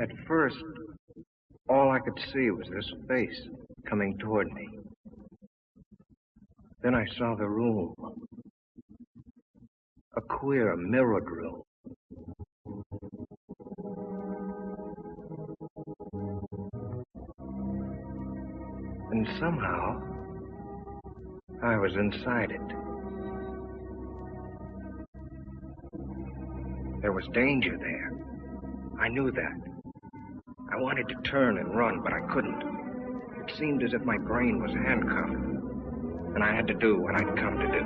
At first, all I could see was this face coming toward me. Then I saw the room. A queer, mirrored room. And somehow, I was inside it. There was danger there. I knew that. I wanted to turn and run, but I couldn't. It seemed as if my brain was handcuffed, and I had to do what I'd come to do.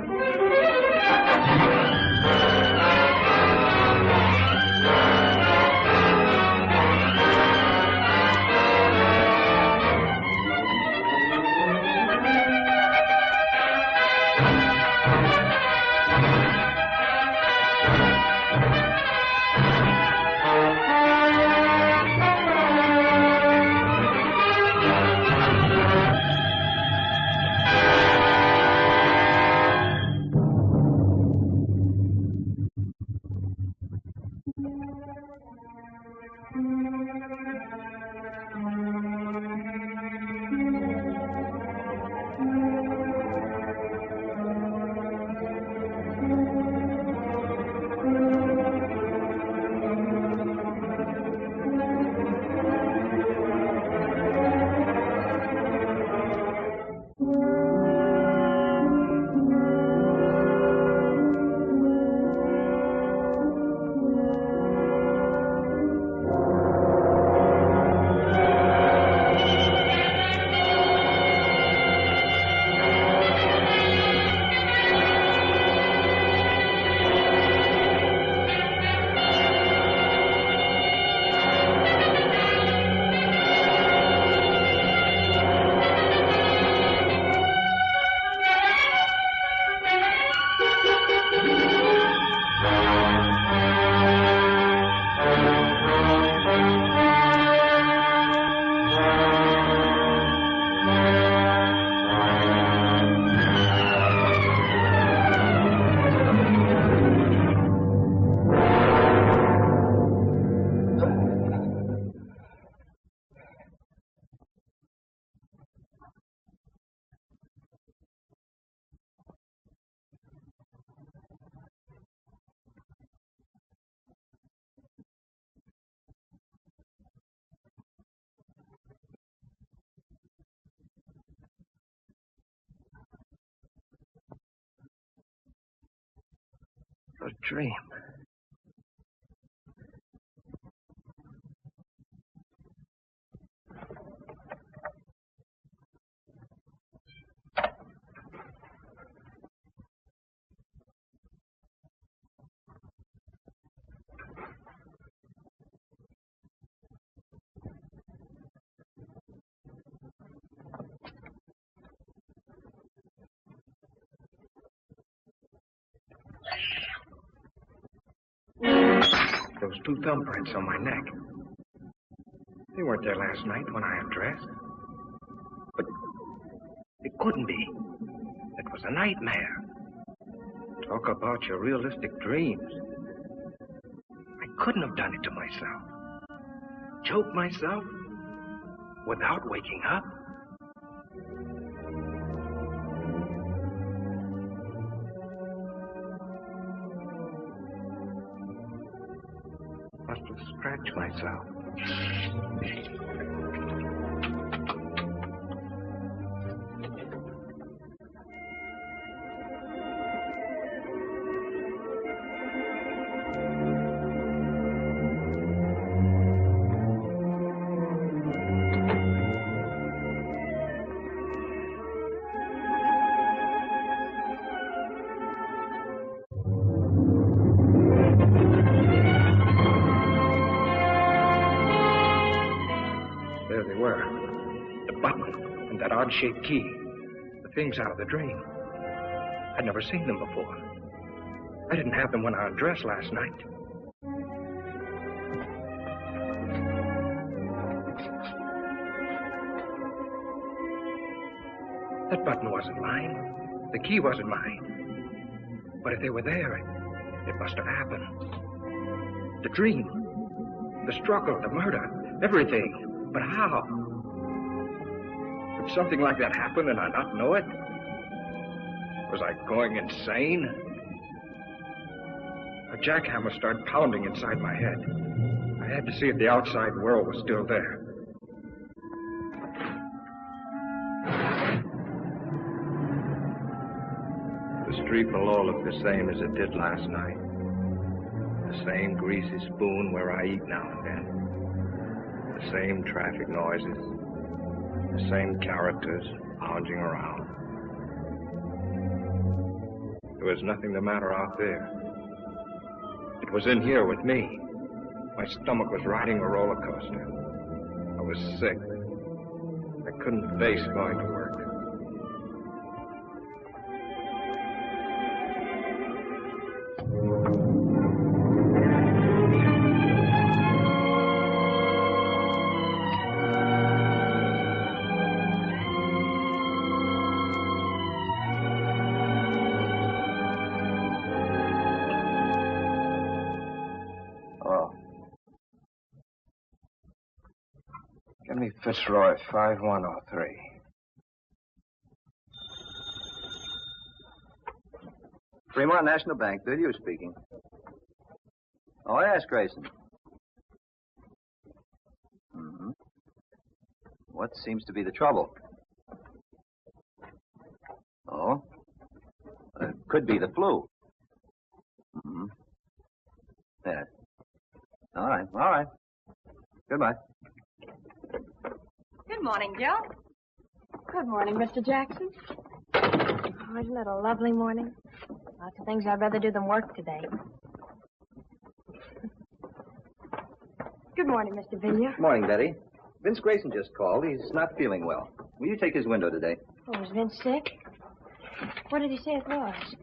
A dream. Those two thumbprints on my neck. They weren't there last night when I undressed. But it couldn't be. It was a nightmare. Talk about your realistic dreams. I couldn't have done it to myself. Choke myself without waking up. Must have scratched myself. There they were. The button and that odd-shaped key. The things out of the dream. I'd never seen them before. I didn't have them when I undressed last night. That button wasn't mine. The key wasn't mine. But if they were there, it must have happened. The dream, the struggle, the murder. Everything. But how? Could something like that happen and I not know it? Was I going insane? A jackhammer started pounding inside my head. I had to see if the outside world was still there. The street below looked the same as it did last night. The same greasy spoon where I eat now and then. The same traffic noises. The same characters lounging around. There was nothing the matter out there. It was in here with me. My stomach was riding a roller coaster. I was sick. I couldn't face going to work. Give me Fitzroy 5103. Fremont National Bank, Villiers speaking. Oh, yes, Grayson. Mm-hmm. What seems to be the trouble? Oh? It could be the flu. Mm-hmm. Yes. All right. Goodbye. Good morning, Joe. Good morning, Mr. Jackson. Oh, isn't it a lovely morning? Lots of things I'd rather do than work today. Good morning, Mr. Villiers. Morning, Betty. Vince Grayson just called. He's not feeling well. Will you take his window today? Oh, is Vince sick? What did he say it was?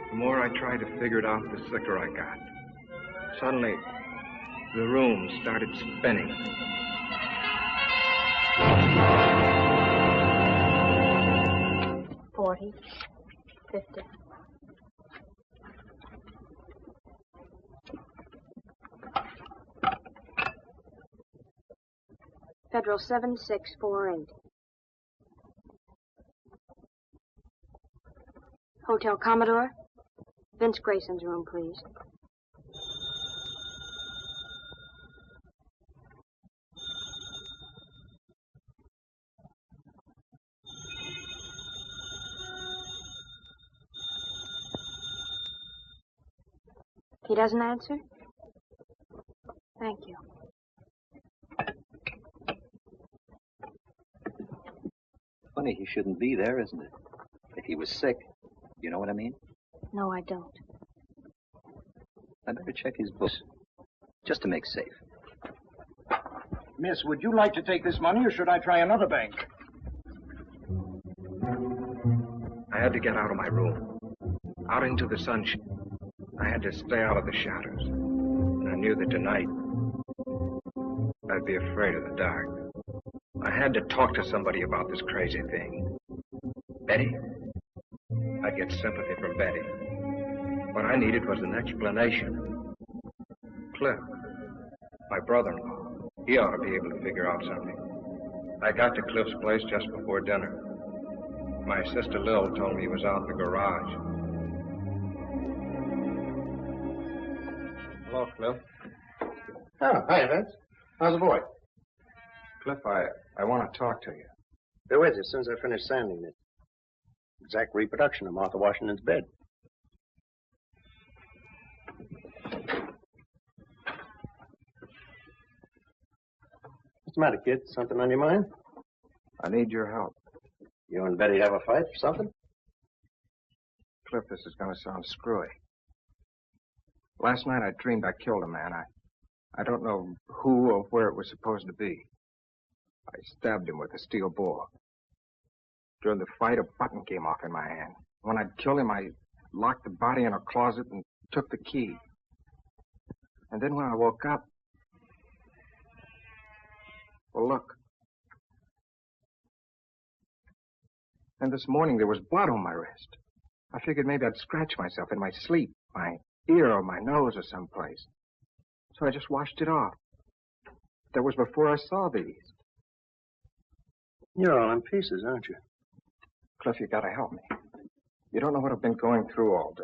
The more I tried to figure it out, the sicker I got. Suddenly, the room started spinning. $40, $50. Federal 7648. Hotel Commodore. Vince Grayson's room, please. He doesn't answer? Thank you. Funny he shouldn't be there, isn't it? If he was sick, you know what I mean? No, I don't. I better check his books, just to make safe. Miss, would you like to take this money, or should I try another bank? I had to get out of my room, out into the sunshine. I had to stay out of the shadows. And I knew that tonight, I'd be afraid of the dark. I had to talk to somebody about this crazy thing. Betty? I'd get sympathy from Betty. What I needed was an explanation. Cliff, my brother-in-law, he ought to be able to figure out something. I got to Cliff's place just before dinner. My sister Lil told me he was out in the garage. Hello, Cliff. Oh, hi, Vince. How's the boy? Cliff, I want to talk to you. Be with you as soon as I finish sanding it. Exact reproduction of Martha Washington's bed. What's the matter, kid? Something on your mind? I need your help. You and Betty have a fight or something? Cliff, this is going to sound screwy. Last night I dreamed I killed a man. I don't know who or where it was supposed to be. I stabbed him with a steel ball. During the fight, a button came off in my hand. When I'd killed him, I locked the body in a closet and took the key. And then when I woke up... Well, look. And this morning there was blood on my wrist. I figured maybe I'd scratch myself in my sleep, my ear or my nose or someplace. So I just washed it off. That was before I saw these. You're all in pieces, aren't you? Cliff, you gotta help me. You don't know what I've been going through all day.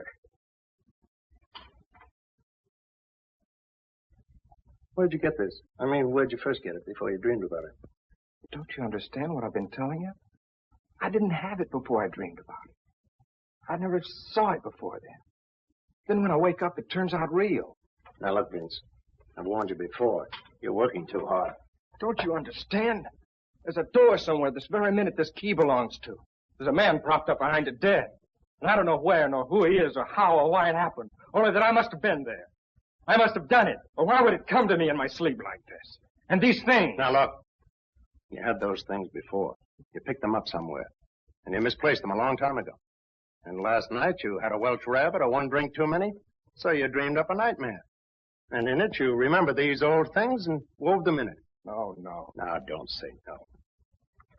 Where'd you get this? I mean, where'd you first get it before you dreamed about it? Don't you understand what I've been telling you? I didn't have it before I dreamed about it. I never saw it before then. Then when I wake up, it turns out real. Now, look, Vince. I've warned you before. You're working too hard. Don't you understand? There's a door somewhere this very minute this key belongs to. There's a man propped up behind it dead. And I don't know where, nor who he is, or how, or why it happened. Only that I must have been there. I must have done it. Or why would it come to me in my sleep like this? And these things... Now, look. You had those things before. You picked them up somewhere. And you misplaced them a long time ago. And last night you had a Welsh rabbit or one drink too many, so you dreamed up a nightmare. And in it you remembered these old things and wove them in it. No. Now, don't say no.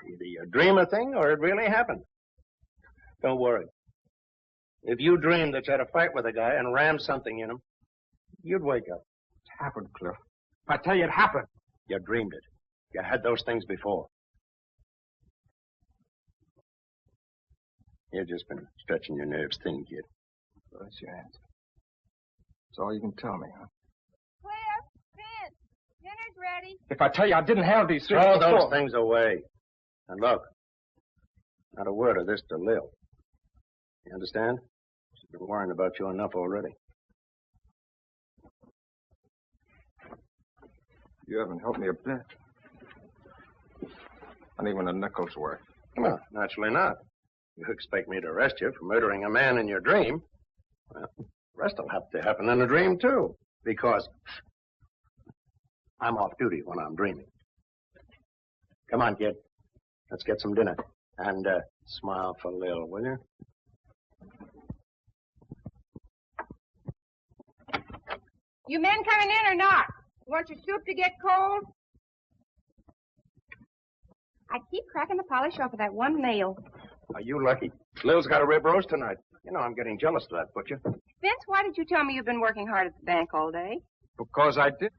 Either you dream a thing or it really happened. Don't worry. If you dreamed that you had a fight with a guy and rammed something in him, you'd wake up. It happened, Cliff. I tell you, it happened. You dreamed it. You had those things before. You've just been stretching your nerves thin, kid. So that's your answer. That's all you can tell me, huh? Cliff, Vince, dinner's ready. If I tell you I didn't have these things Throw before... those things away. And look, not a word of this to Lil. You understand? She's been worrying about you enough already. You haven't helped me a bit. Not even a nickel's worth. Well, naturally not. You expect me to arrest you for murdering a man in your dream? Well, the rest will have to happen in a dream, too. Because I'm off duty when I'm dreaming. Come on, kid. Let's get some dinner. And smile for Lil, will you? You men coming in or not? You want your soup to get cold? I keep cracking the polish off of that one nail. Are you lucky? Lil's got a rib roast tonight. You know, I'm getting jealous of that, butcher. Vince, why did you tell me you've been working hard at the bank all day? Because I did.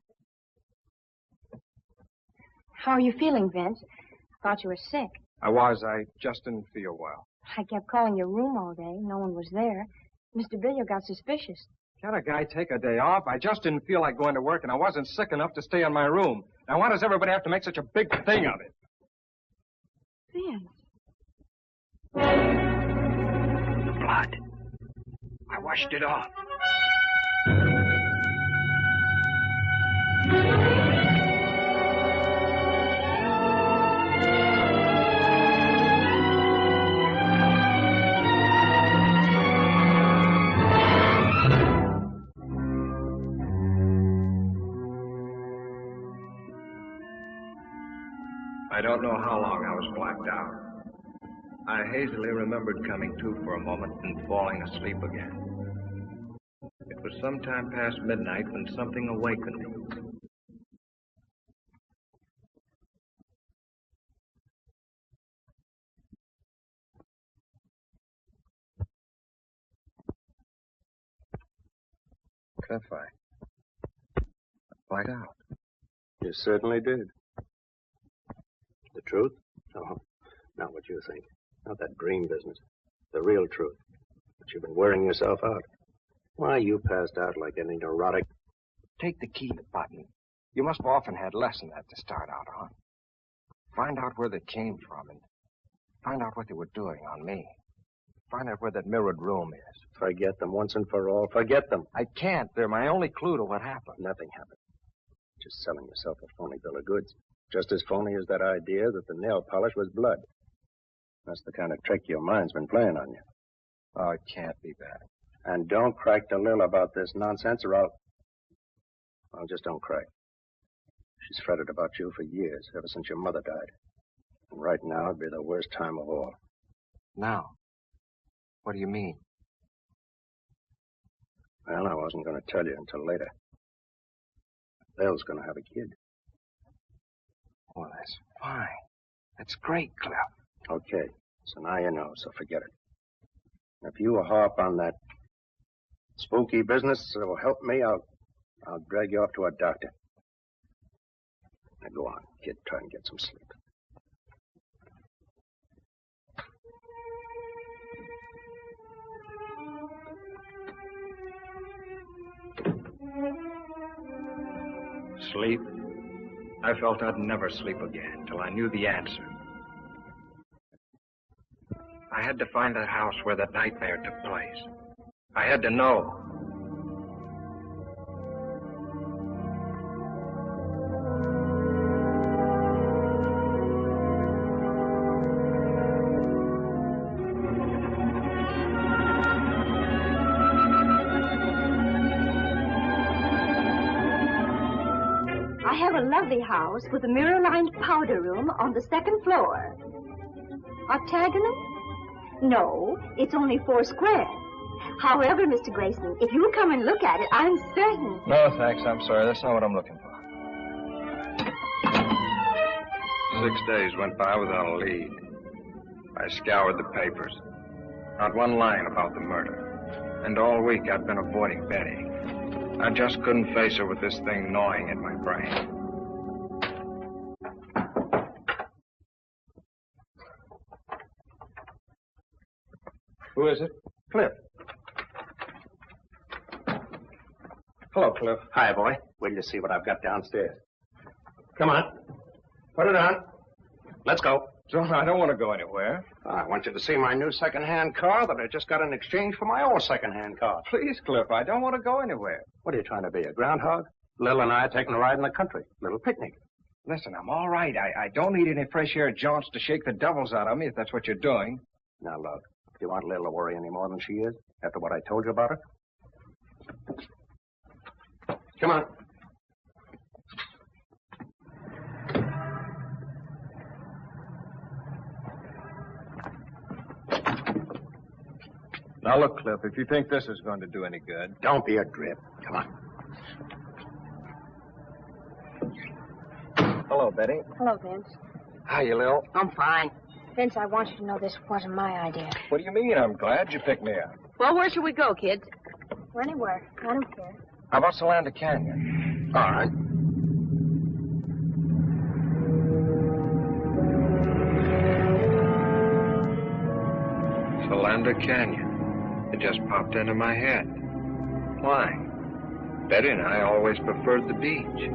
How are you feeling, Vince? I thought you were sick. I was. I just didn't feel well. I kept calling your room all day. No one was there. Mr. Billiard got suspicious. Can't a guy take a day off? I just didn't feel like going to work, and I wasn't sick enough to stay in my room. Now, why does everybody have to make such a big thing of it? Vince. Blood. I washed it off. I don't know how long I was blacked out. I hazily remembered coming to for a moment and falling asleep again. It was sometime past midnight when something awakened me. Cliff, I blacked out. You certainly did. The truth? Oh, not what you think. Not that dream business. The real truth. But you've been wearing yourself out. Why, you passed out like any neurotic. Take the key to the button. You must have often had less than that to start out on. Find out where they came from and find out what they were doing on me. Find out where that mirrored room is. Forget them once and for all. Forget them. I can't. They're my only clue to what happened. Nothing happened. Just selling yourself a phony bill of goods. Just as phony as that idea that the nail polish was blood. That's the kind of trick your mind's been playing on you. Oh, it can't be that. And don't crack to Lil about this nonsense or I'll just don't crack. She's fretted about you for years, ever since your mother died. And right now it'd be the worst time of all. Now? What do you mean? Well, I wasn't going to tell you until later. Bill's going to have a kid. Well, that's fine. That's great, Cliff. Okay, so now you know, so forget it. If you harp on that spooky business that'll help me, I'll drag you off to a doctor. Now go on, kid, try and get some sleep. Sleep? I felt I'd never sleep again till I knew the answer. I had to find that house where that nightmare took place. I had to know. I have a lovely house with a mirror-lined powder room on the second floor. Octagonal? No, it's only 4 square. However, Mr. Grayson, if you'll come and look at it, I'm certain. No, thanks. I'm sorry. That's not what I'm looking for. 6 days went by without a lead. I scoured the papers. Not one line about the murder. And all week I'd been avoiding Betty. I just couldn't face her with this thing gnawing at my brain. Who is it? Cliff. Hello, Cliff. Hi, boy. Wait till you see what I've got downstairs. Come on. Put it on. Let's go. John, I don't want to go anywhere. I want you to see my new second-hand car that I just got in exchange for my old second-hand car. Please, Cliff, I don't want to go anywhere. What are you trying to be, a groundhog? Lil and I are taking a ride in the country. Little picnic. Listen, I'm all right. I don't need any fresh air jaunts to shake the devils out of me, if that's what you're doing. Now, look, do you want Lil to worry any more than she is after what I told you about her? Come on. Now, look, Cliff, if you think this is going to do any good... Don't be a drip. Come on. Hello, Betty. Hello, Vince. Hiya, Lil. I'm fine. Vince, I want you to know this wasn't my idea. What do you mean? I'm glad you picked me up. Well, where should we go, kids? Or anywhere. I don't care. How about Solanda Canyon? All right. Solanda Canyon. It just popped into my head. Why? Betty and I always preferred the beach.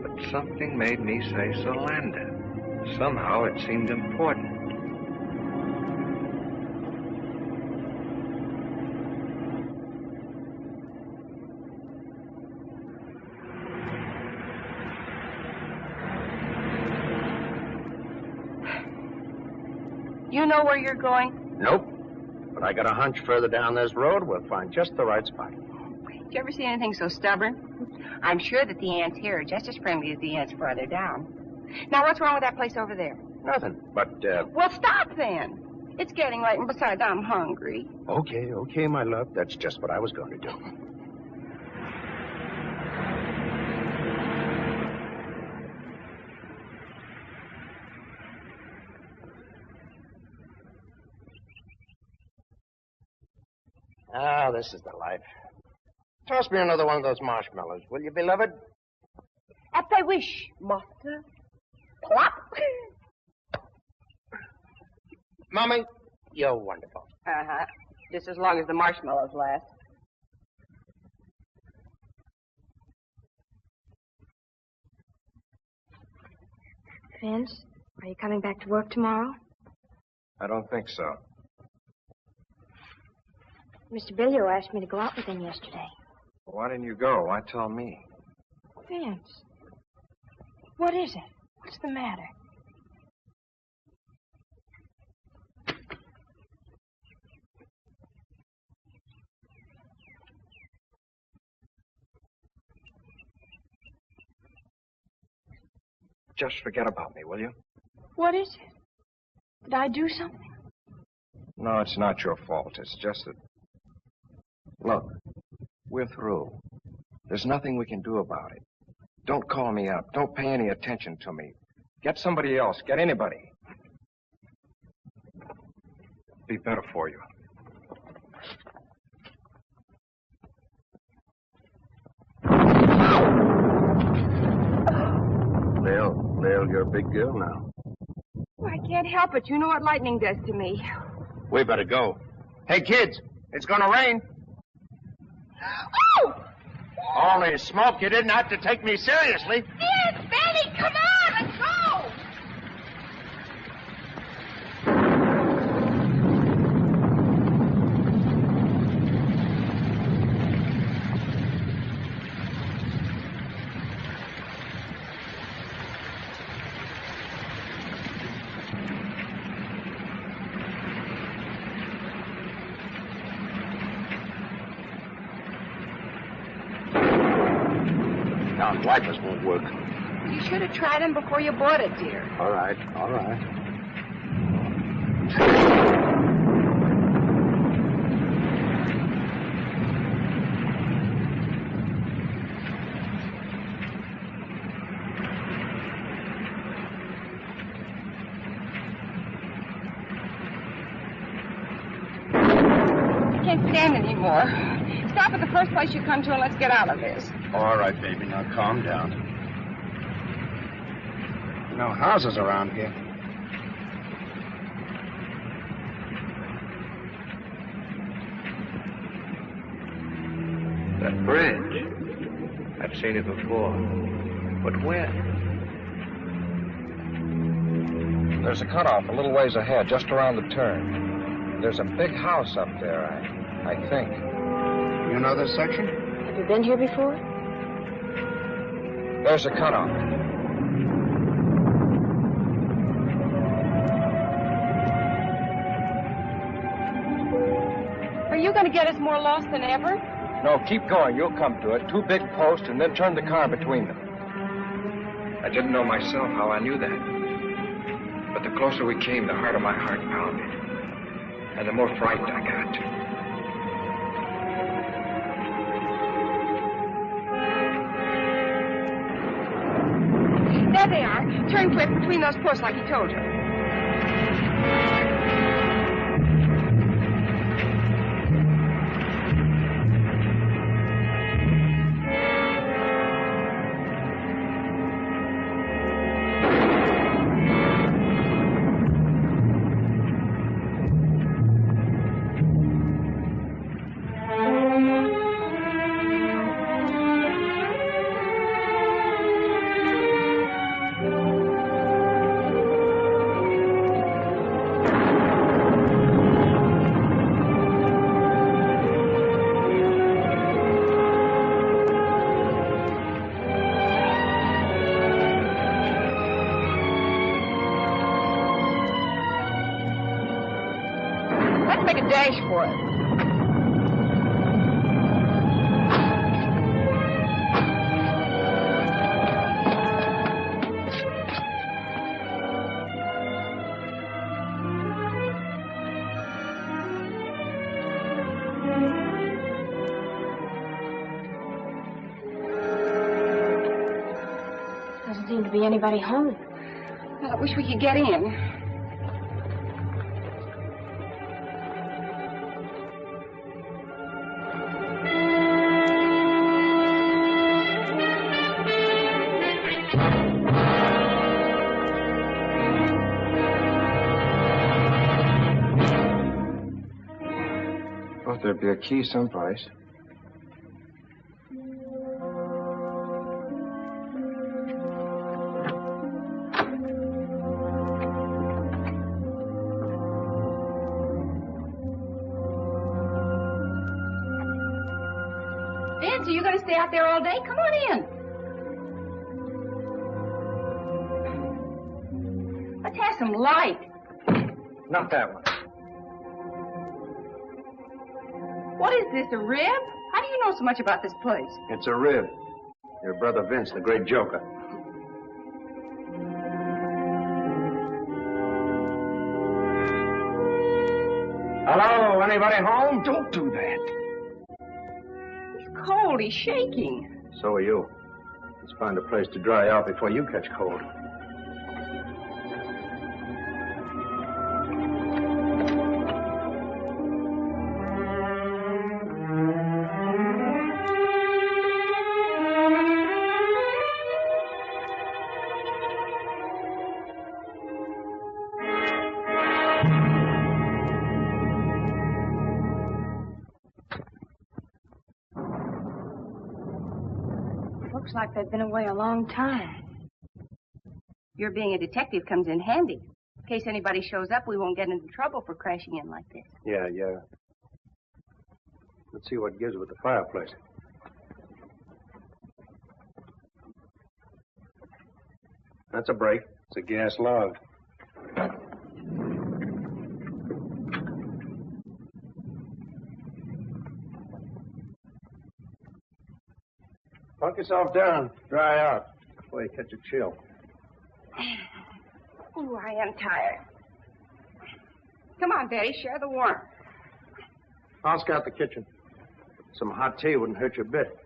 But something made me say Solanda. Somehow it seemed important. You know where you're going? Nope. But I got a hunch further down this road, we'll find just the right spot. Did you ever see anything so stubborn? I'm sure that the ants here are just as friendly as the ants farther down. Now, what's wrong with that place over there? Nothing. But, Well, stop then. It's getting late, and besides, I'm hungry. Okay, my love. That's just what I was going to do. Ah, this is the life. Toss me another one of those marshmallows, will you, beloved? At thy wish, master. Plop. Mommy, you're wonderful. Uh-huh. Just as long as the marshmallows last. Vince, are you coming back to work tomorrow? I don't think so. Mr. Billio asked me to go out with him yesterday. Why didn't you go? Why tell me? Vince, what is it? What's the matter? Just forget about me, will you? What is it? Did I do something? No, it's not your fault. It's just that... Look, we're through. There's nothing we can do about it. Don't call me up. Don't pay any attention to me. Get somebody else. Get anybody. Be better for you. Lil, you're a big girl now. I can't help it. You know what lightning does to me. We better go. Hey, kids, it's gonna rain. Oh! Only smoke, you didn't have to take me seriously. Yes, Benny, come on, let's go! Now, wipers won't work. You should have tried them before you bought it, dear. All right, all right. I can't stand anymore. Stop at the first place you come to and let's get out of this. All right, baby, now calm down. No houses around here. That bridge. I've seen it before. But where? There's a cutoff a little ways ahead, just around the turn. There's a big house up there, I think. You know this section? Have you been here before? There's a cutoff. Are you going to get us more lost than ever? No, keep going. You'll come to it. 2 big posts, and then turn the car between them. I didn't know myself how I knew that. But the closer we came, the harder my heart pounded. And the more frightened I got. There they are. Turn quick between those posts like he told you. Make a dash for it. Doesn't seem to be anybody home. Well, I wish we could get in. Thought there'd be a key someplace. Vince, are you going to stay out there all day? Come on in. Let's have some light. Not that one. What is this, a rib? How do you know so much about this place? It's a rib. Your brother Vince, the great joker. anybody home? Don't do that. He's cold. He's shaking. So are you. Let's find a place to dry out before you catch cold. Looks like they've been away a long time. Your being a detective comes in handy. In case anybody shows up, we won't get into trouble for crashing in like this. Yeah. Let's see what gives with the fireplace. That's a break. It's a gas log. Punk yourself down. Dry out before you catch a chill. Oh, I am tired. Come on, Betty, share the warmth. I'll scout the kitchen. Some hot tea wouldn't hurt you a bit.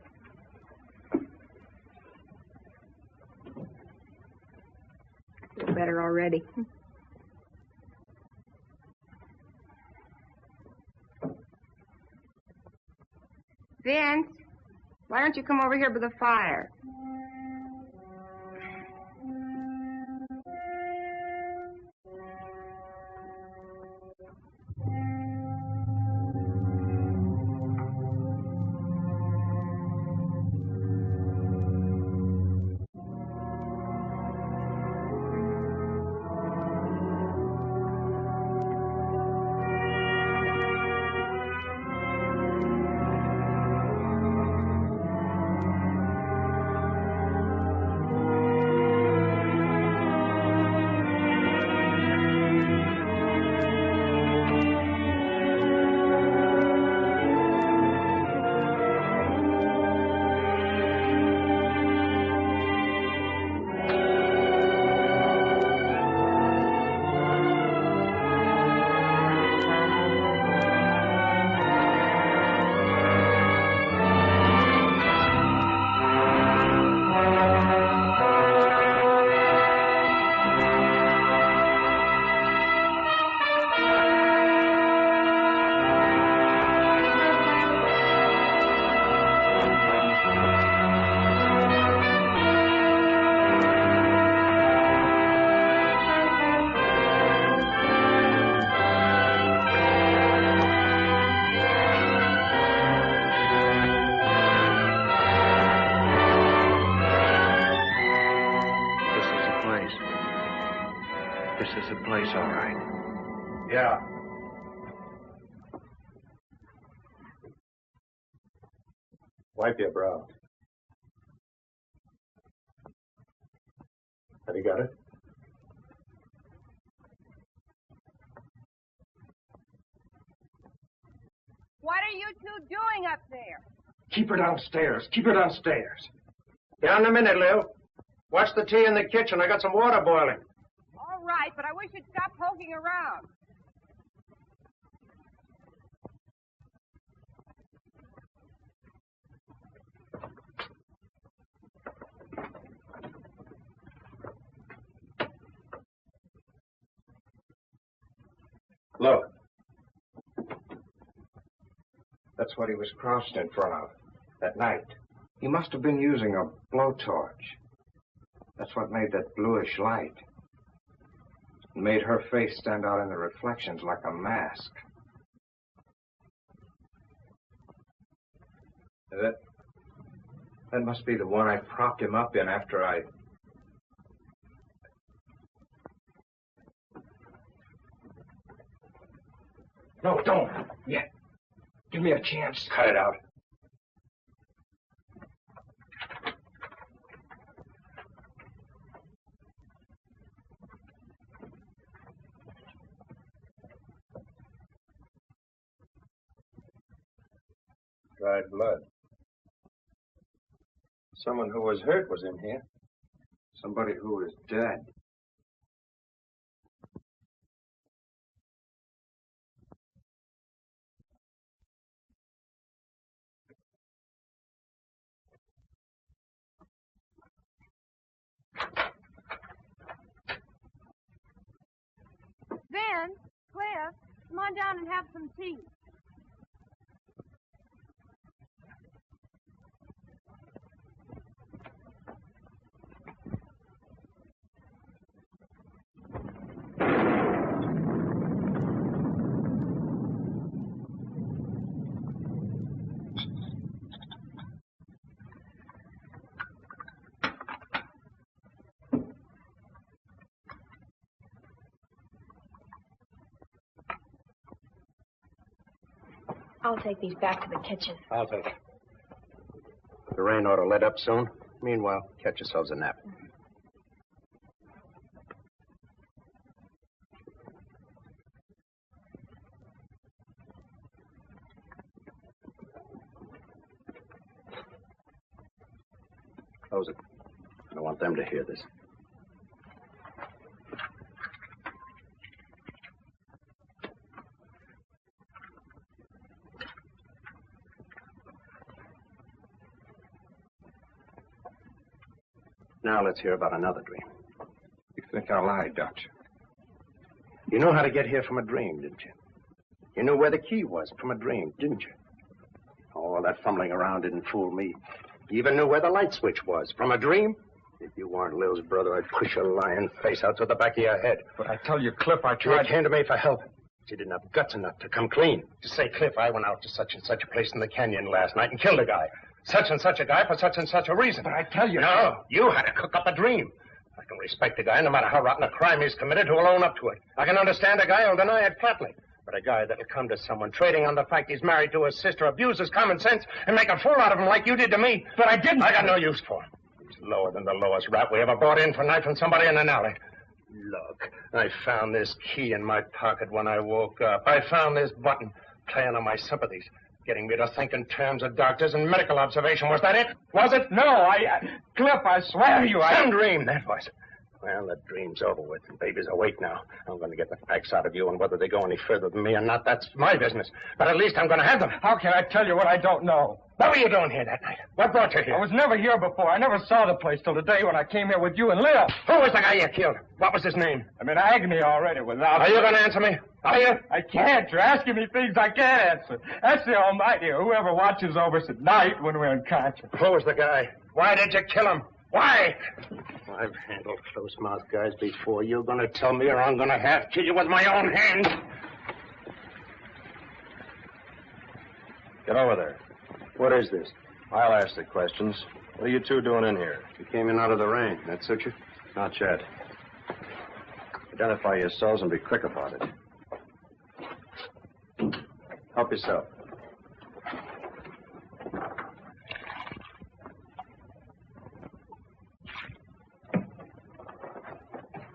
Feel better already. Vince, why don't you come over here by the fire? This is the place, all right. Yeah. Wipe your brow. Have you got it? What are you two doing up there? Keep her downstairs. Keep her downstairs. Down in a minute, Lil. Watch the tea in the kitchen. I got some water boiling. All right, but I wish you'd stop poking around. Look. That's what he was crouched in front of that night. He must have been using a blowtorch. That's what made that bluish light. It made her face stand out in the reflections like a mask. That must be the one I propped him up in after I... No, don't. Yet. Give me a chance. Cut it out. Dried blood. Someone who was hurt was in here. Somebody who is dead. Vin, Cliff, come on down and have some tea. I'll take these back to the kitchen. I'll take it. The rain ought to let up soon. Meanwhile, catch yourselves a nap. Close it. I don't want them to hear this. Now let's hear about another dream. You think I lied, don't you? You know how to get here from a dream, didn't you? You knew where the key was from a dream, didn't you? Oh, that fumbling around didn't fool me. You even knew where the light switch was from a dream. If you weren't Lil's brother, I'd push your lying face out to the back of your head. But I tell you, Cliff, I You tried... came to me for help. But you didn't have guts enough to come clean. To say, Cliff, I went out to such and such a place in the canyon last night and killed a guy. Such and such a guy for such and such a reason. But I tell you... No, you had to cook up a dream. I can respect a guy, no matter how rotten a crime he's committed, who will own up to it. I can understand a guy who'll deny it flatly. But a guy that'll come to someone trading on the fact he's married to his sister, abuse his common sense, and make a fool out of him like you did to me. But I didn't... I got no use for him. He's lower than the lowest rat we ever brought in for knifing somebody in an alley. Look, I found this key in my pocket when I woke up. I found this button, playing on my sympathies, getting me to think in terms of doctors and medical observation. Was that it? Was it? No, Cliff, I swear to you, Some dream, that was. Well, the dream's over with. The baby's awake now. I'm going to get the facts out of you, and whether they go any further than me or not, that's my business. But at least I'm going to have them. How can I tell you what I don't know? What were you doing here that night? What brought you here? I was never here before. I never saw the place till today when I came here with you and Lil. Who was the guy you killed? What was his name? I'm in agony already without... Are you going to answer me? Are you? I can't. You're asking me things I can't answer. That's the Almighty, or whoever watches over us at night when we're unconscious. Who was the guy? Why did you kill him? Why? I've handled close-mouthed guys before. You're going to tell me, or I'm going to have to kill you with my own hands. Get over there. What is this? I'll ask the questions. What are you two doing in here? You came in out of the rain. That suit you? Not yet. Identify yourselves and be quick about it. Help yourself.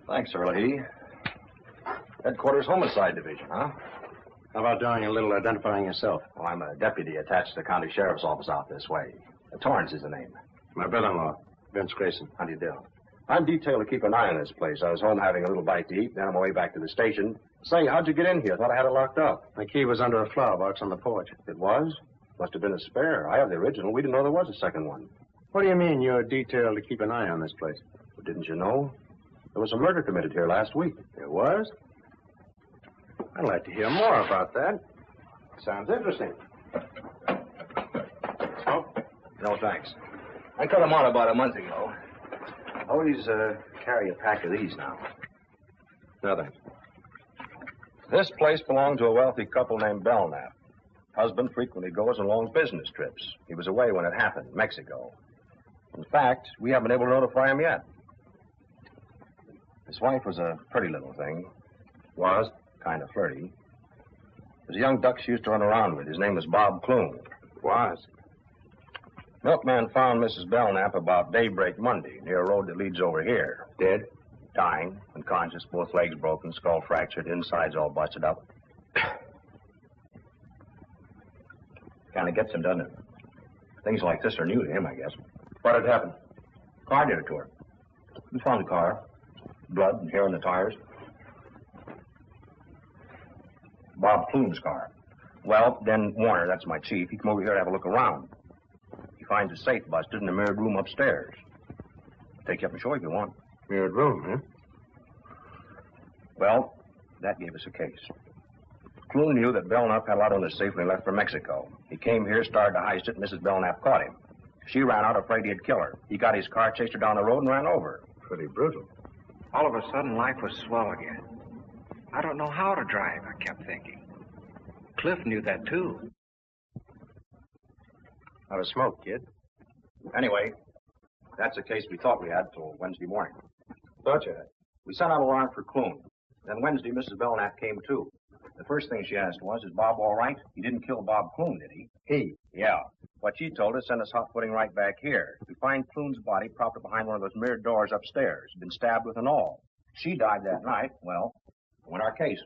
Thanks, Early. Headquarters Homicide Division, huh? How about doing a little identifying yourself? Well, I'm a deputy attached to the county sheriff's office out this way. Torrance is the name. My brother-in-law, Vince Grayson. How do you do? I'm detailed to keep an eye on this place. I was home having a little bite to eat, then on my way back to the station. Say, how'd you get in here? Thought I had it locked up. The key was under a flower box on the porch. It was? Must have been a spare. I have the original. We didn't know there was a second one. What do you mean you're detailed to keep an eye on this place? Well, didn't you know? There was a murder committed here last week. There was? I'd like to hear more about that. Sounds interesting. Oh, no, thanks. I cut them on about a month ago. Always carry a pack of these now. No, thanks. This place belonged to a wealthy couple named Belknap. Husband frequently goes on long business trips. He was away when it happened, Mexico. In fact, we haven't been able to notify him yet. His wife was a pretty little thing. Was kind of flirty. There's a young duck she used to run around with. His name was Bob Clune. Was? Milkman found Mrs. Belknap about daybreak Monday, near a road that leads over here. Dead? Dying, unconscious, both legs broken, skull fractured, insides all busted up. Kind of gets him, doesn't it? Things like this are new to him, I guess. What had happened? Car did it to her. We found the car. Blood and hair on the tires. Bob Clune's car. Well, then Warner, that's my chief, he come over here to have a look around. He finds a safe busted in the mirrored room upstairs. Take you up and show you if you want. Mirrored room, huh? Well, That gave us a case. Clune knew that Belknap had a lot on his safe when he left for Mexico. He came here, started to heist it, and Mrs. Belknap caught him. She ran out afraid he'd kill her. He got his car, chased her down the road, and ran over her. Pretty brutal. All of a sudden, life was swell again. I don't know how to drive, I kept thinking. Cliff knew that, too. Not a smoke, kid. Anyway, that's the case we thought we had till Wednesday morning. Thought you had. We sent out a warrant for Clune. Then Wednesday, Mrs. Belknap came, too. The first thing she asked was, is Bob all right? He didn't kill Bob Clune, did he? He? Yeah. What she told us sent us hot-footing right back here. We find Clune's body propped up behind one of those mirrored doors upstairs. Been stabbed with an awl. She died that night. Well, win our case.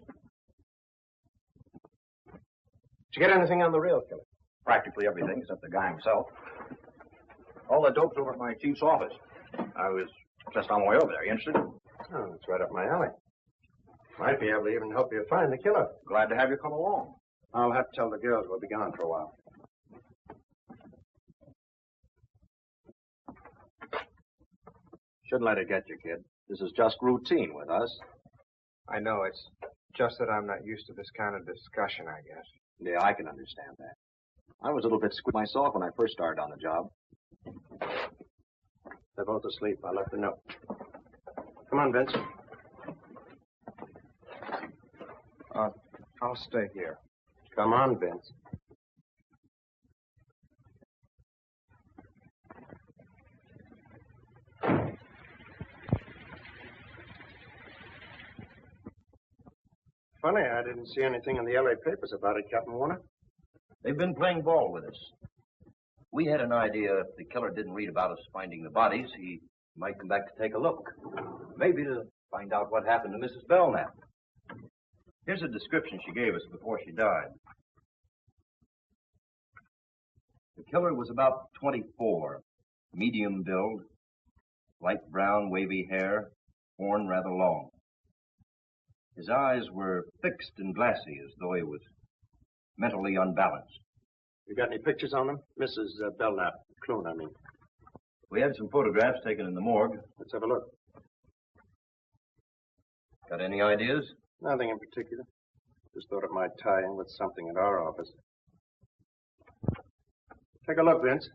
Did you get anything on the real killer? Practically everything except the guy himself. All the dope's over at my chief's office. I was just on my way over there. You interested? Oh, it's right up my alley. Might be able to even help you find the killer. Glad to have you come along. I'll have to tell the girls we'll be gone for a while. Shouldn't let it get you, kid. This is just routine with us. I know, it's just that I'm not used to this kind of discussion, I guess. Yeah, I can understand that. I was a little bit squeaked myself when I first started on the job. They're both asleep. I left a note. Come on, Vince. I'll stay here. Come on, Vince. Funny, I didn't see anything in the LA papers about it, Captain Warner. They've been playing ball with us. We had an idea if the killer didn't read about us finding the bodies, he might come back to take a look. Maybe to find out what happened to Mrs. Belknap. Here's a description she gave us before she died. The killer was about 24, medium build, light brown, wavy hair, horn rather long. His eyes were fixed and glassy, as though he was mentally unbalanced. You got any pictures on them? Mrs. Belknap. Clune, I mean. We had some photographs taken in the morgue. Let's have a look. Got any ideas? Nothing in particular. Just thought it might tie in with something at our office. Take a look, Vince.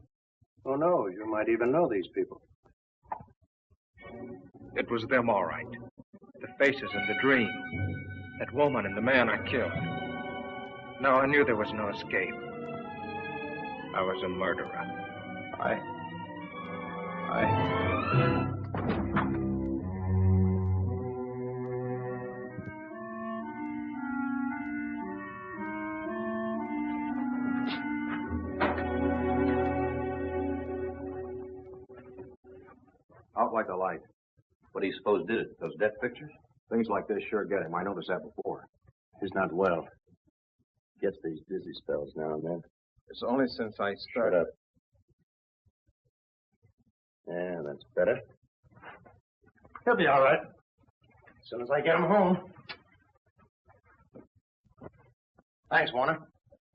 Oh, no, you might even know these people. It was them, all right. The faces in the dream. That woman and the man I killed. Now I knew there was no escape. I was a murderer. Out like a light. What do you suppose did it? Those death pictures? Things like this sure get him. I noticed that before. He's not well. Gets these dizzy spells now and then. It's only since I Shut started. up. Yeah, that's better. He'll be all right. As soon as I get him home. Thanks, Warner.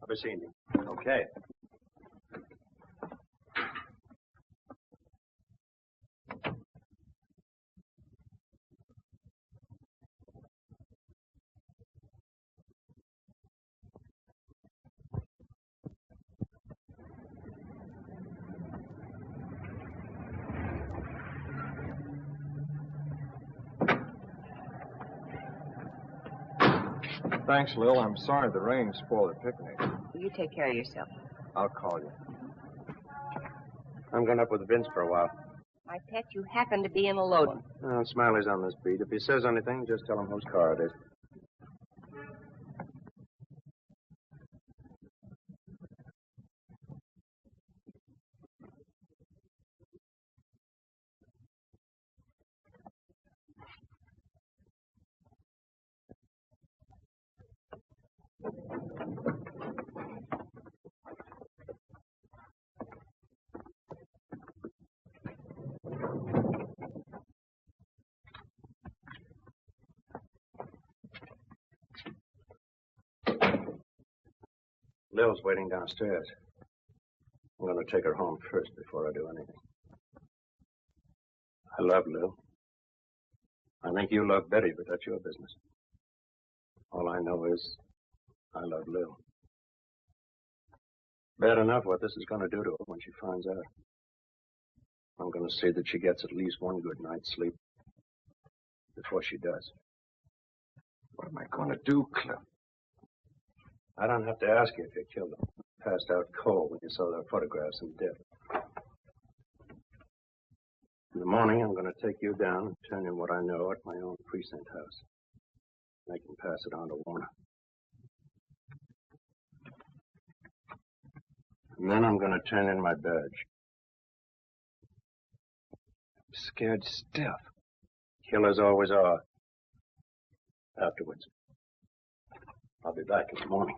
I'll be seeing you. Okay. Thanks, Lil. I'm sorry the rain spoiled the picnic. You take care of yourself. I'll call you. I'm going up with Vince for a while. My pet, you happen to be in a load. Oh, Smiley's on this beat. If he says anything, just tell him whose car it is. Lil's waiting downstairs. I'm going to take her home first before I do anything. I love Lil. I think you love Betty, but that's your business. All I know is I love Lil. Bad enough what this is going to do to her when she finds out. I'm going to see that she gets at least one good night's sleep before she does. What am I going to do, Cliff? I don't have to ask you if you killed them. Passed out cold when you saw their photographs and dead. In the morning, I'm going to take you down and turn in what I know at my own precinct house. I can pass it on to Warner. And then I'm going to turn in my badge. I'm scared stiff. Killers always are. Afterwards. I'll be back in the morning.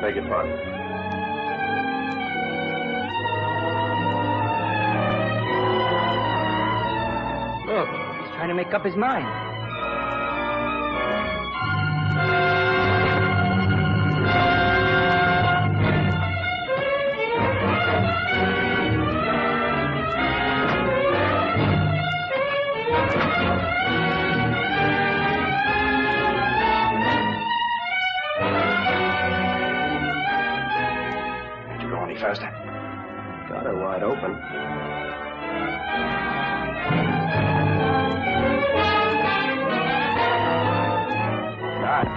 Beg your pardon. Look, he's trying to make up his mind. Faster. Got her wide open. God.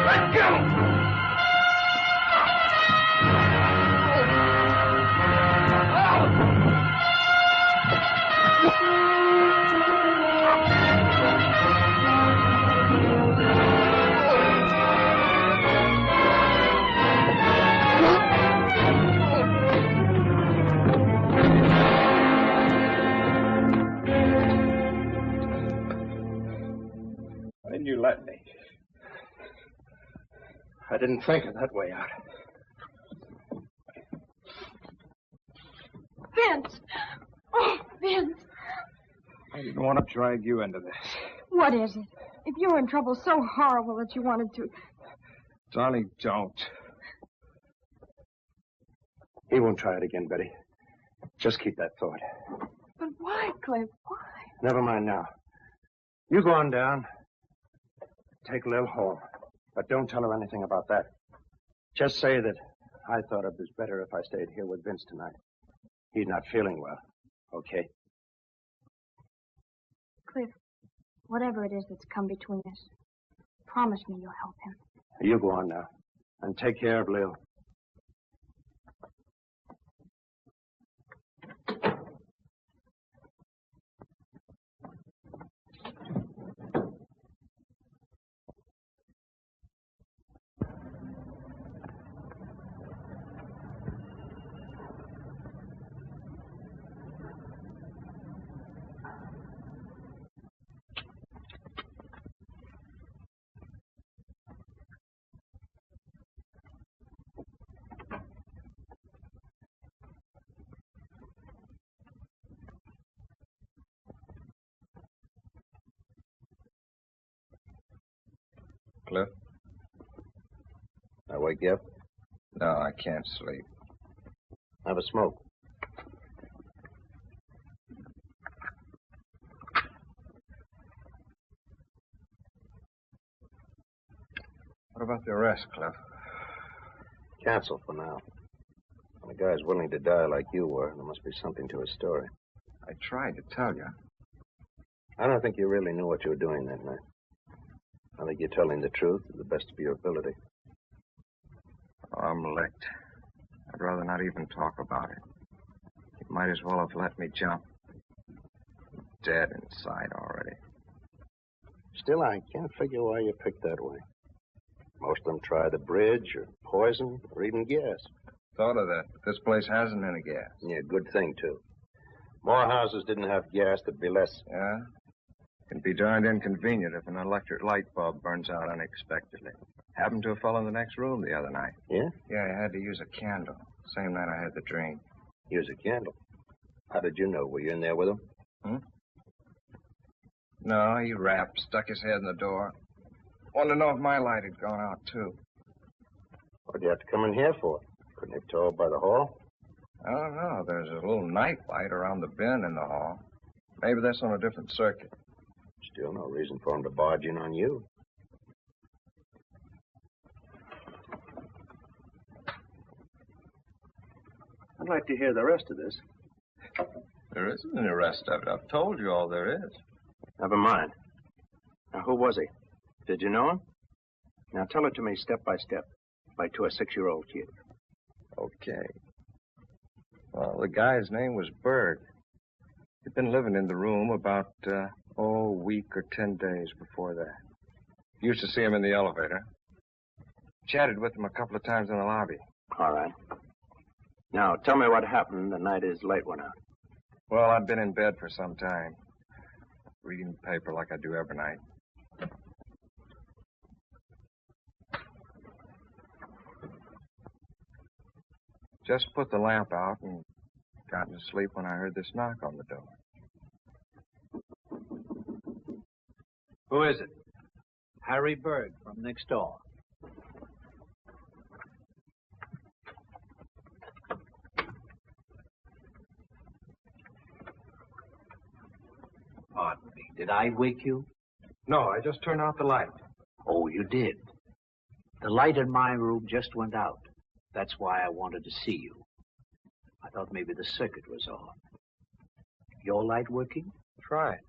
Let go! Why didn't you let me? I didn't think of that way out. Vince! Oh, Vince! I didn't want to drag you into this. What is it? If you were in trouble so horrible that you wanted to... Darling, don't. He won't try it again, Betty. Just keep that thought. But why, Cliff? Why? Never mind now. You go on down. Take Lil home. But don't tell her anything about that. Just say that I thought it was better if I stayed here with Vince tonight. He's not feeling well. Okay? Cliff, whatever it is that's come between us, promise me you'll help him. You go on now. And take care of Lil. Cliff? I wake you up? No, I can't sleep. Have a smoke. What about the arrest, Cliff? Cancel for now. When a guy's willing to die like you were, there must be something to his story. I tried to tell you. I don't think you really knew what you were doing that night. I think you're telling the truth to the best of your ability. Oh, I'm licked. I'd rather not even talk about it. You might as well have let me jump. I'm dead inside already. Still, I can't figure why you picked that way. Most of them try the bridge or poison or even gas. Thought of that. This place hasn't any gas. Yeah, good thing, too. More houses didn't have gas, there'd be less. Yeah? Can be darned inconvenient if an electric light bulb burns out unexpectedly. Happened to a fellow in the next room the other night. Yeah? Yeah, I had to use a candle. Same night I had the dream. Use a candle. How did you know? Were you in there with him? No, he rapped, stuck his head in the door. Wanted to know if my light had gone out, too. What'd you have to come in here for? Couldn't you tow by the hall? I don't know. There's a little night light around the bin in the hall. Maybe that's on a different circuit. Still no reason for him to barge in on you. I'd like to hear the rest of this. There isn't any rest of it. I've told you all there is. Never mind. Now, who was he? Did you know him? Now, tell it to me step by step, like to a 6-year-old kid. Okay. Well, the guy's name was Berg. He'd been living in the room about, a week or 10 days before that. Used to see him in the elevator. Chatted with him a couple of times in the lobby. All right. Now, tell me what happened the night his light went out. Well, I'd been in bed for some time, reading the paper like I do every night. Just put the lamp out and got to sleep when I heard this knock on the door. Who is it? Harry Berg from next door. Pardon me. Did I wake you? No, I just turned out the light. Oh, you did. The light in my room just went out. That's why I wanted to see you. I thought maybe the circuit was off. Your light working? Try it.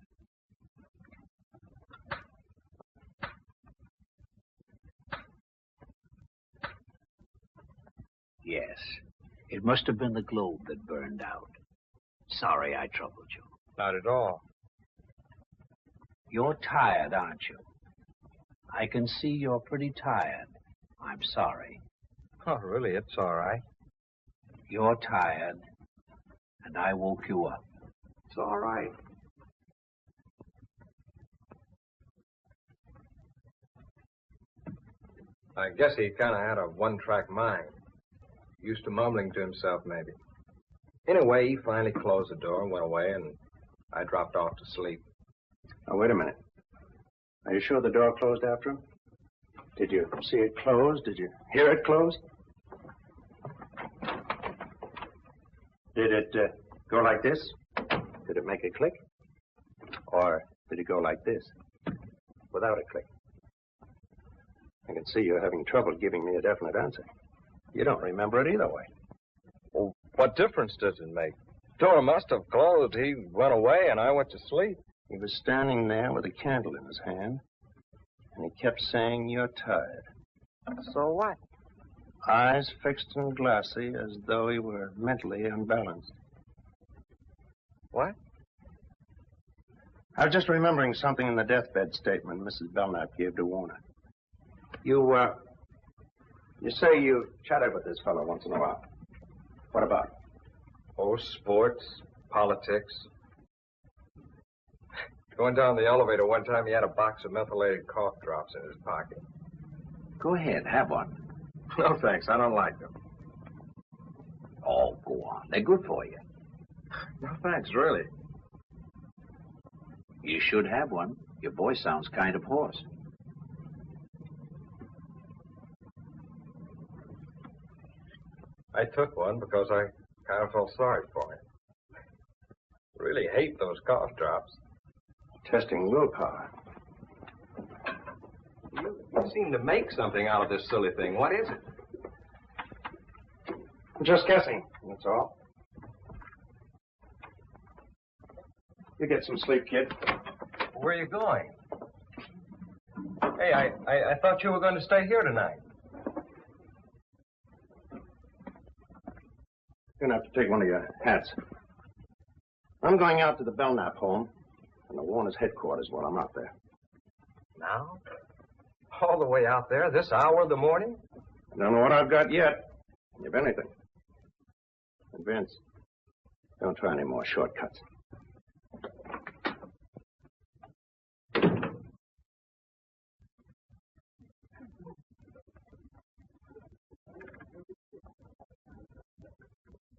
Yes. It must have been the globe that burned out. Sorry I troubled you. Not at all. You're tired, aren't you? I can see you're pretty tired. I'm sorry. Oh, really? It's all right. You're tired, and I woke you up. It's all right. I guess he kind of had a one-track mind. Used to mumbling to himself, maybe. Anyway, he finally closed the door and went away, and I dropped off to sleep. Now, wait a minute. Are you sure the door closed after him? Did you see it close? Did you hear it close? Did it go like this? Did it make a click? Or did it go like this? Without a click? I can see you're having trouble giving me a definite answer. You don't remember it either way. Well, what difference does it make? Door must have closed. He went away, and I went to sleep. He was standing there with a candle in his hand, and he kept saying, "You're tired." So what? Eyes fixed and glassy as though he were mentally unbalanced. What? I was just remembering something in the deathbed statement Mrs. Belknap gave to Warner. You say you chatted with this fellow once in a while. What about? Oh, sports, politics. Going down the elevator one time, he had a box of methylated cough drops in his pocket. Go ahead, have one. No, thanks. I don't like them. Oh, go on. They're good for you. No, thanks, really. You should have one. Your voice sounds kind of hoarse. I took one because I kind of felt sorry for him. Really hate those cough drops. Testing willpower. You seem to make something out of this silly thing. What is it? I'm just guessing, that's all. You get some sleep, kid. Where are you going? Hey, I thought you were going to stay here tonight. You're going to have to take one of your hats. I'm going out to the Belknap home, and the Warner's headquarters while I'm out there. Now? All the way out there, this hour of the morning? I don't know what I've got yet, if anything. And Vince, don't try any more shortcuts.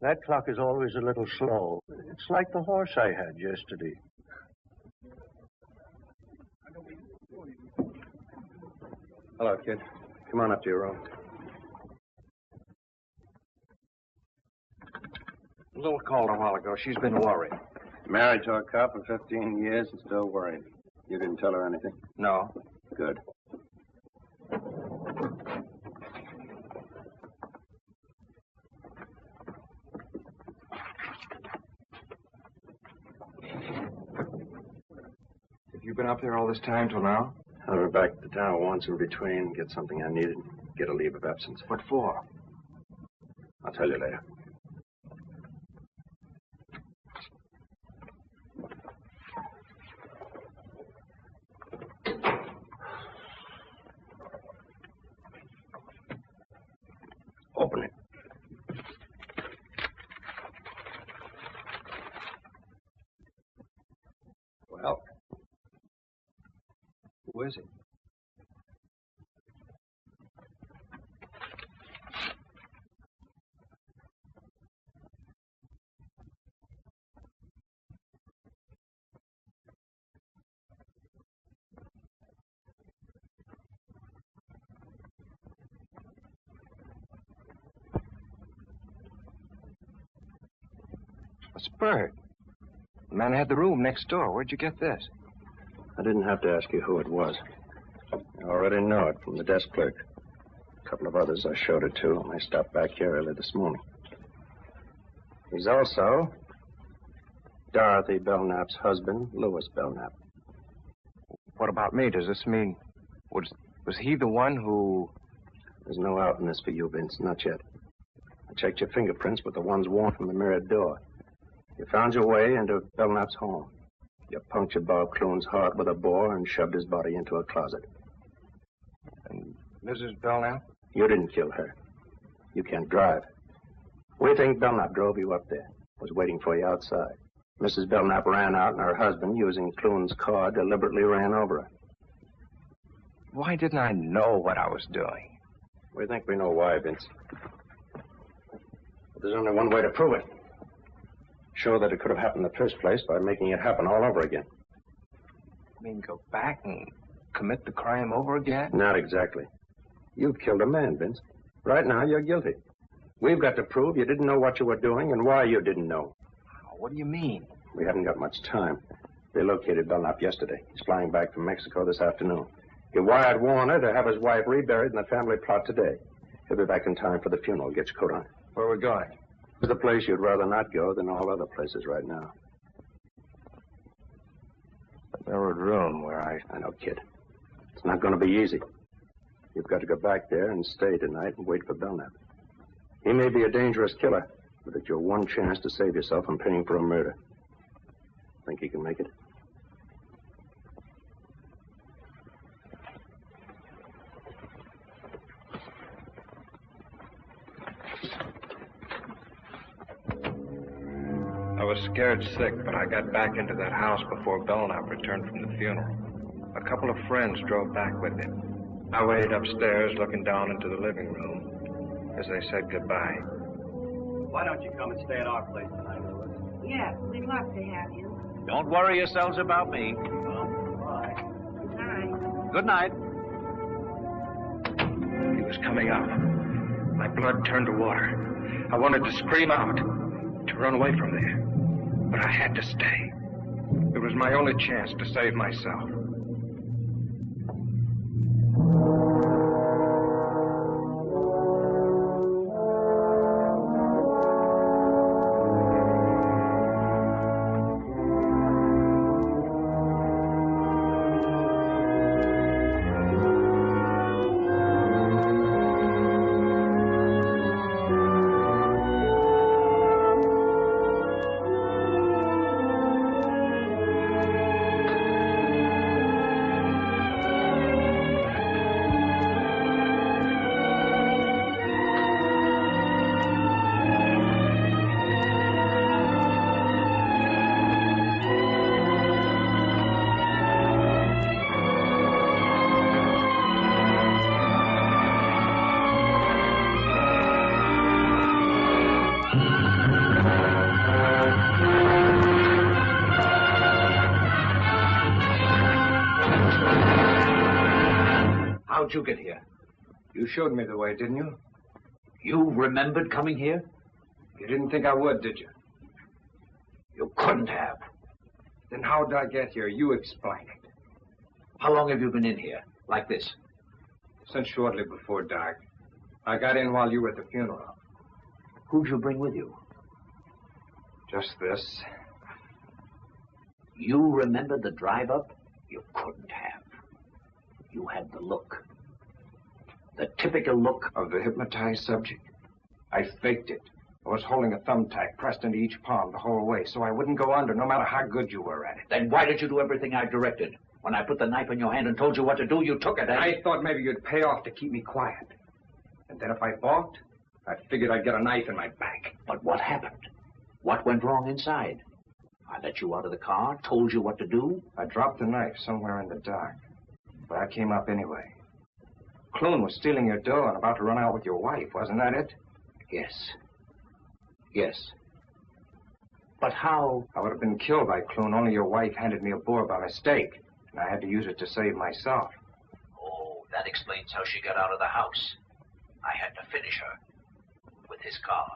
That clock is always a little slow. It's like the horse I had yesterday. Hello, kid. Come on up to your room. Lil called a while ago. She's been worried. Married to a cop for 15 years and still worried. You didn't tell her anything? No. Good. Have you been up there all this time till now? I went back to town once in between, get something I needed, get a leave of absence. What for? I'll tell you later. Open it. Well, who is it? It's Bert. The man had the room next door. Where'd you get this? I didn't have to ask you who it was. I already know it from the desk clerk. A couple of others I showed it to when I stopped back here early this morning. He's also Dorothy Belknap's husband, Louis Belknap. What about me? Does this mean... Was he the one who... There's no out in this for you, Vince. Not yet. I checked your fingerprints with the ones worn from the mirrored door. You found your way into Belknap's home. You punctured Bob Clune's heart with a bore and shoved his body into a closet. And Mrs. Belknap? You didn't kill her. You can't drive. We think Belknap drove you up there. Was waiting for you outside. Mrs. Belknap ran out and her husband, using Clune's car, deliberately ran over her. Why didn't I know what I was doing? We think we know why, Vince. But there's only one way to prove it. Show that it could have happened in the first place by making it happen all over again. You mean go back and commit the crime over again? Not exactly. You've killed a man, Vince. Right now, you're guilty. We've got to prove you didn't know what you were doing and why you didn't know. What do you mean? We haven't got much time. They located Belknap yesterday. He's flying back from Mexico this afternoon. He wired Warner to have his wife reburied in the family plot today. He'll be back in time for the funeral. Get your coat on. Where are we going? It's a place you'd rather not go than all other places right now. The mirrored room where I know, kid. It's not going to be easy. You've got to go back there and stay tonight and wait for Belknap. He may be a dangerous killer, but it's your one chance to save yourself from paying for a murder. Think he can make it? I was scared sick, but I got back into that house before Belknap returned from the funeral. A couple of friends drove back with him. I waited upstairs, looking down into the living room as they said goodbye. Why don't you come and stay at our place tonight, Louis? Yes, we'd love to have you. Don't worry yourselves about me. Bye. Good night. Good night. He was coming up. My blood turned to water. I wanted to scream out, to run away from there. But I had to stay. It was my only chance to save myself. How'd you get here? You showed me the way, didn't you? You remembered coming here? You didn't think I would, did you? You couldn't have. Then how'd I get here? You explain it. How long have you been in here? Like this? Since shortly before dark. I got in while you were at the funeral. Who'd you bring with you? Just this. You remember the drive up? You couldn't have. You had the look. The typical look of the hypnotized subject. I faked it. I was holding a thumbtack pressed into each palm the whole way, so I wouldn't go under, no matter how good you were at it. Then why did you do everything I directed? When I put the knife in your hand and told you what to do, you took it. I thought maybe you'd pay off to keep me quiet. And then if I balked, I figured I'd get a knife in my back. But what happened? What went wrong inside? I let you out of the car, told you what to do. I dropped the knife somewhere in the dark, but I came up anyway. Clune was stealing your dough and about to run out with your wife, wasn't that it? Yes. Yes. But how? I would have been killed by Clune, only your wife handed me a boar by mistake, and I had to use it to save myself. Oh, that explains how she got out of the house. I had to finish her with his car.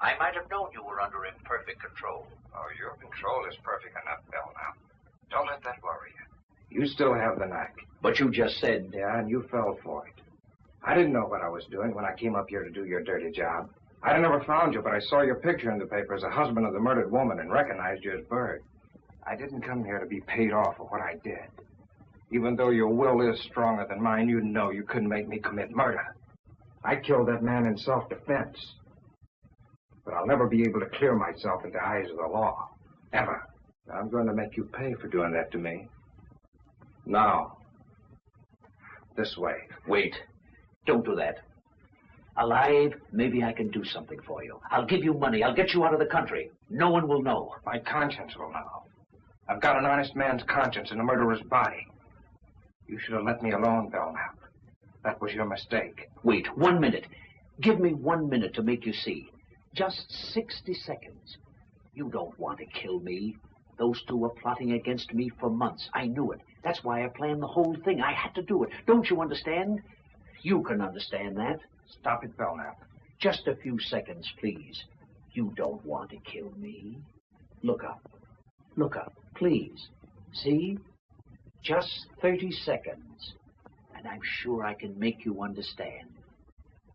I might have known you were under imperfect control. Oh, your control is perfect enough, Bill, now. Don't let that worry you. You still have the knack. But you just said... Yeah, and you fell for it. I didn't know what I was doing when I came up here to do your dirty job. I'd never found you, but I saw your picture in the paper as a husband of the murdered woman and recognized you as Bird. I didn't come here to be paid off for what I did. Even though your will is stronger than mine, you know you couldn't make me commit murder. I killed that man in self-defense. But I'll never be able to clear myself in the eyes of the law. Ever. I'm going to make you pay for doing that to me. Now. This way. Wait. Don't do that. Alive, maybe I can do something for you. I'll give you money. I'll get you out of the country. No one will know. My conscience will know. I've got an honest man's conscience in a murderer's body. You should have let me alone, Belknap. That was your mistake. Wait, 1 minute. Give me 1 minute to make you see. Just 60 seconds. You don't want to kill me. Those two were plotting against me for months. I knew it. That's why I planned the whole thing. I had to do it. Don't you understand? You can understand that. Stop it, Belknap. Just a few seconds, please. You don't want to kill me. Look up. Look up, please. See? Just 30 seconds. And I'm sure I can make you understand.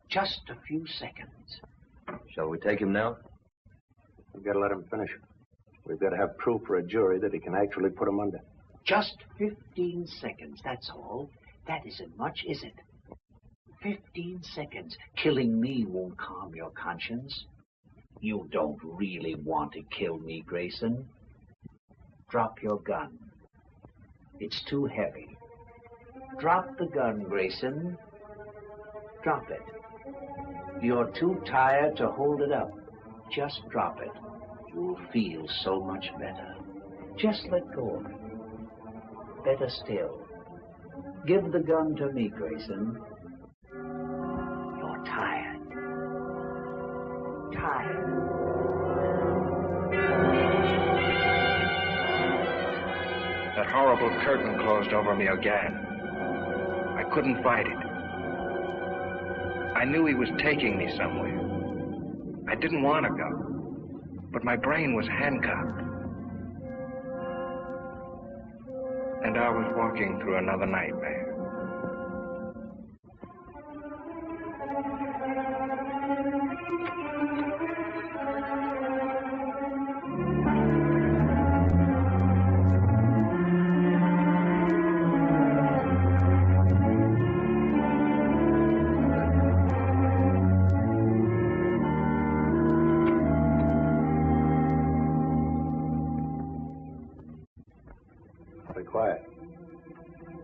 Just a few seconds. Shall we take him now? We've got to let him finish. We've got to have proof for a jury that he can actually put him under. Just 15 seconds, that's all. That isn't much, is it? 15 seconds. Killing me won't calm your conscience. You don't really want to kill me, Grayson. Drop your gun. It's too heavy. Drop the gun, Grayson. Drop it. You're too tired to hold it up. Just drop it. You'll feel so much better. Just let go of it. Better still. Give the gun to me, Grayson. You're tired. Tired. That horrible curtain closed over me again. I couldn't fight it. I knew he was taking me somewhere. I didn't want to go, but my brain was handcuffed. And I was walking through another nightmare. Quiet.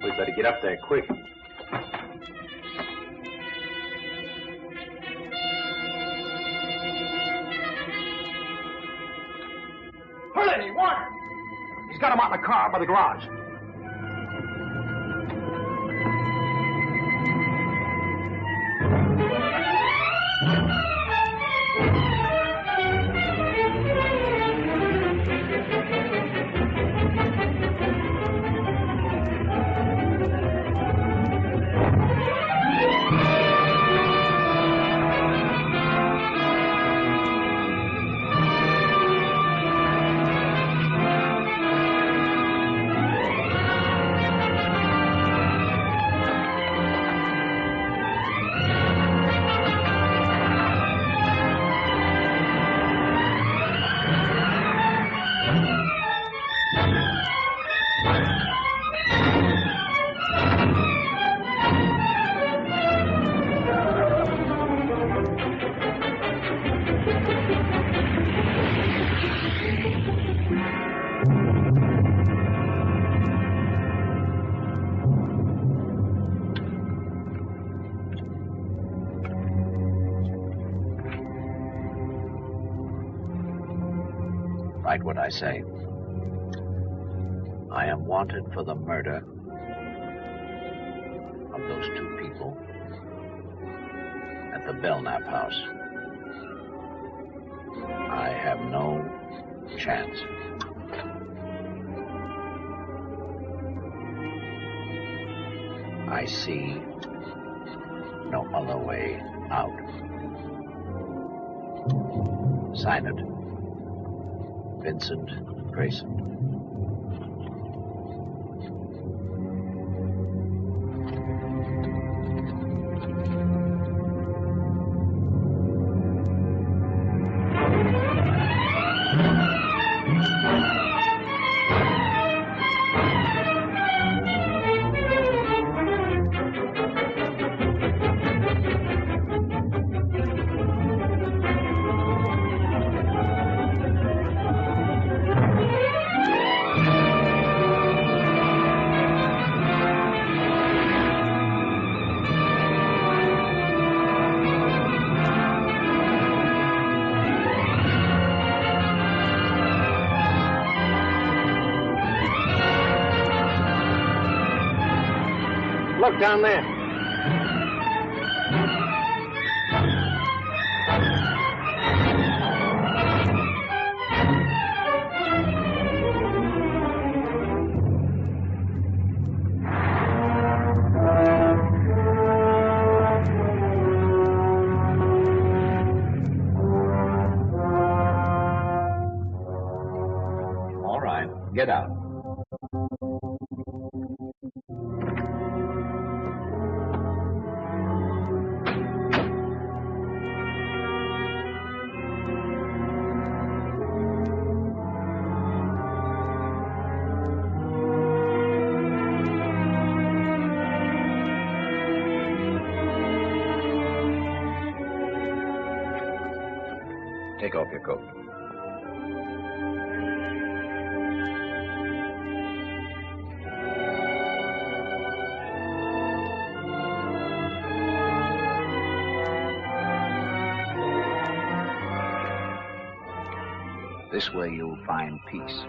We'd better get up there quick. Hurley, Warner! He's got him out in the car by the garage. Write what I say. I am wanted for the murder of those two people at the Belknap house. I have no chance. I see no other way out. Sign it. Vincent Grayson. Look down there. All right, get out. Take off your coat. This way you'll find peace.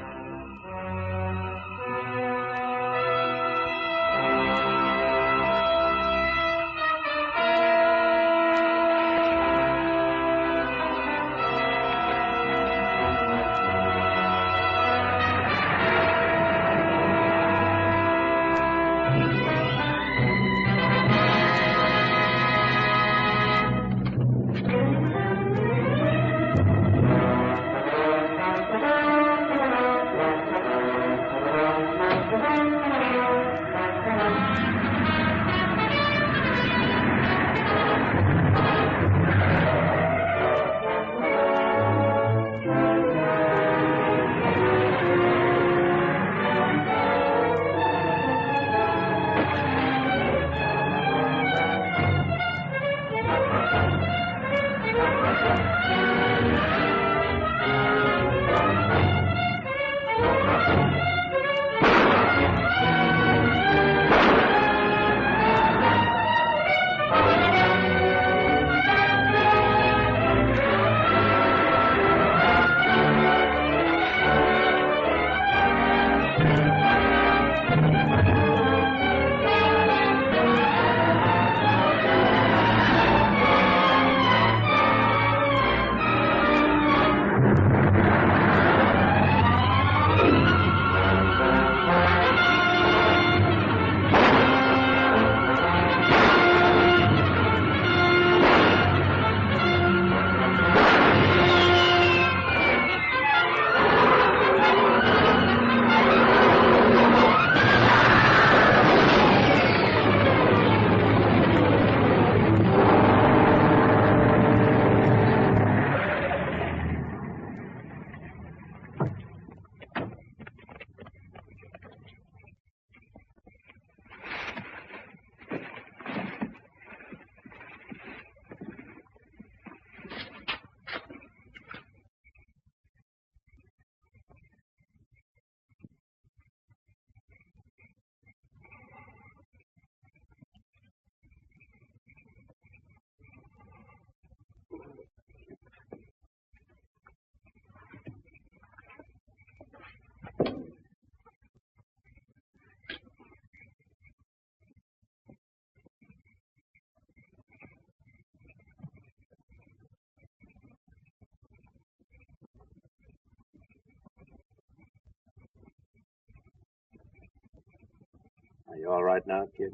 Are you all right now, kid?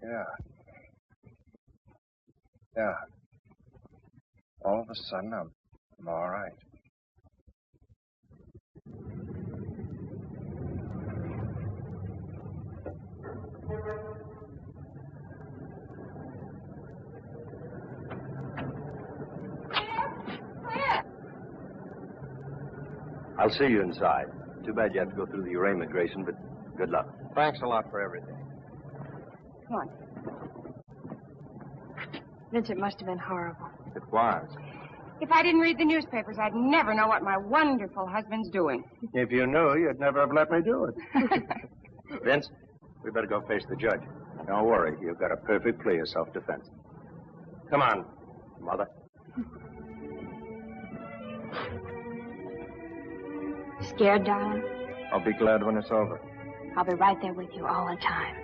Yeah. Yeah. All of a sudden, I'm all right. I'll see you inside. Too bad you have to go through the Uray immigration, but good luck. Thanks a lot for everything. Come on. Vincent must have been horrible. It was. If I didn't read the newspapers, I'd never know what my wonderful husband's doing. If you knew, you'd never have let me do it. Vince, we better go face the judge. Don't worry, you've got a perfect plea of self-defense. Come on, Mother. Scared, darling? I'll be glad when it's over. I'll be right there with you all the time.